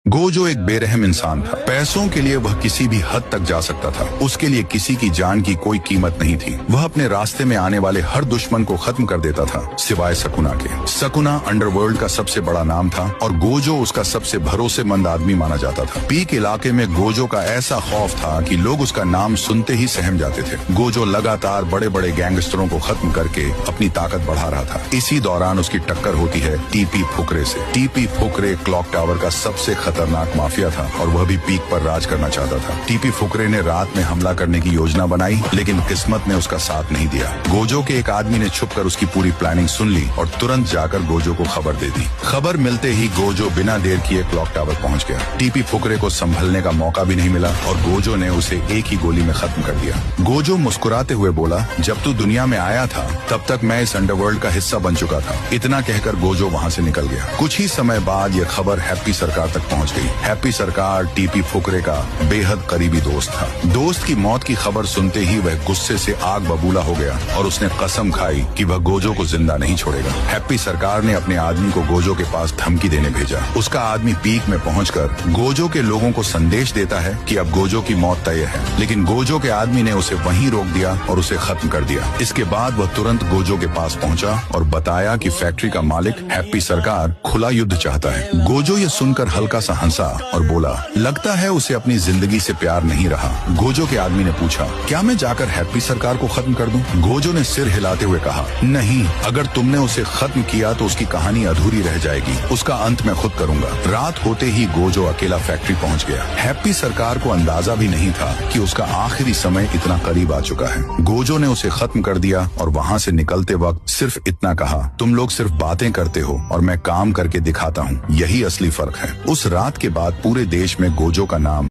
Gojo एक बेरहम इंसान था। पैसों के लिए वह किसी भी हद तक जा सकता था। उसके लिए किसी की जान की कोई कीमत नहीं थी। वह अपने रास्ते में आने वाले हर दुश्मन को खत्म कर देता था, सिवाय सकुना के। सकुना अंडरवर्ल्ड का सबसे बड़ा नाम था और गोजो उसका सबसे भरोसेमंद आदमी माना जाता था। पीक इलाके में गोजो का ऐसा खौफ था कि लोग उसका नाम सुनते ही सहम जाते थे। गोजो लगातार बड़े बड़े गैंगस्टरों को खत्म करके अपनी ताकत बढ़ा रहा था। इसी दौरान उसकी टक्कर होती है टीपी फुकरे से। टीपी फुकरे क्लॉक टावर का सबसे खतरनाक माफिया था और वह भी पीक पर राज करना चाहता था। टीपी फुकरे ने रात में हमला करने की योजना बनाई, लेकिन किस्मत ने उसका साथ नहीं दिया। गोजो के एक आदमी ने छुपकर उसकी पूरी प्लानिंग सुन ली और तुरंत जाकर गोजो को खबर दे दी। खबर मिलते ही गोजो बिना देर किए क्लॉक टावर पहुंच गया। टीपी फुकरे को संभलने का मौका भी नहीं मिला और गोजो ने उसे एक ही गोली में खत्म कर दिया। गोजो मुस्कुराते हुए बोला, जब तू दुनिया में आया था तब तक मैं इस अंडरवर्ल्ड का हिस्सा बन चुका था। इतना कहकर गोजो वहाँ से निकल गया। कुछ ही समय बाद यह खबर हैप्पी सरकार तक पहुँच गई। हैप्पी सरकार टीपी फुकरे का बेहद करीबी दोस्त था। दोस्त की मौत की खबर सुनते ही वह गुस्से से आग बबूला हो गया और उसने कसम खाई कि वह गोजो को जिंदा नहीं छोड़ेगा। हैप्पी सरकार ने अपने आदमी को गोजो के पास धमकी देने भेजा। उसका आदमी पीक में पहुंचकर गोजो के लोगों को संदेश देता है कि अब गोजो की मौत तय है, लेकिन गोजो के आदमी ने उसे वहीं रोक दिया और उसे खत्म कर दिया। इसके बाद वह तुरंत गोजो के पास पहुंचा और बताया कि फैक्ट्री का मालिक हैप्पी सरकार खुला युद्ध चाहता है। गोजो ये सुनकर हल्का सा हंसा और बोला, लगता है उसे अपनी जिंदगी से प्यार नहीं रहा। गोजो के आदमी ने पूछा, क्या मैं जाकर हैप्पी सरकार को खत्म कर दूं? गोजो ने सिर हिलाते हुए कहा, नहीं, अगर तुमने उसे खत्म किया तो उसकी कहानी अधूरी रह जाएगी। उसका अंत मैं खुद करूंगा। रात होते ही गोजो अकेला फैक्ट्री पहुंच गया। हैप्पी सरकार को अंदाजा भी नहीं था कि उसका आखिरी समय इतना करीब आ चुका है। गोजो ने उसे खत्म कर दिया और वहाँ से निकलते वक्त सिर्फ इतना कहा, तुम लोग सिर्फ बातें करते हो और मैं काम करके दिखाता हूँ। यही असली फर्क है। उस रात के बाद पूरे देश में गोजो का नाम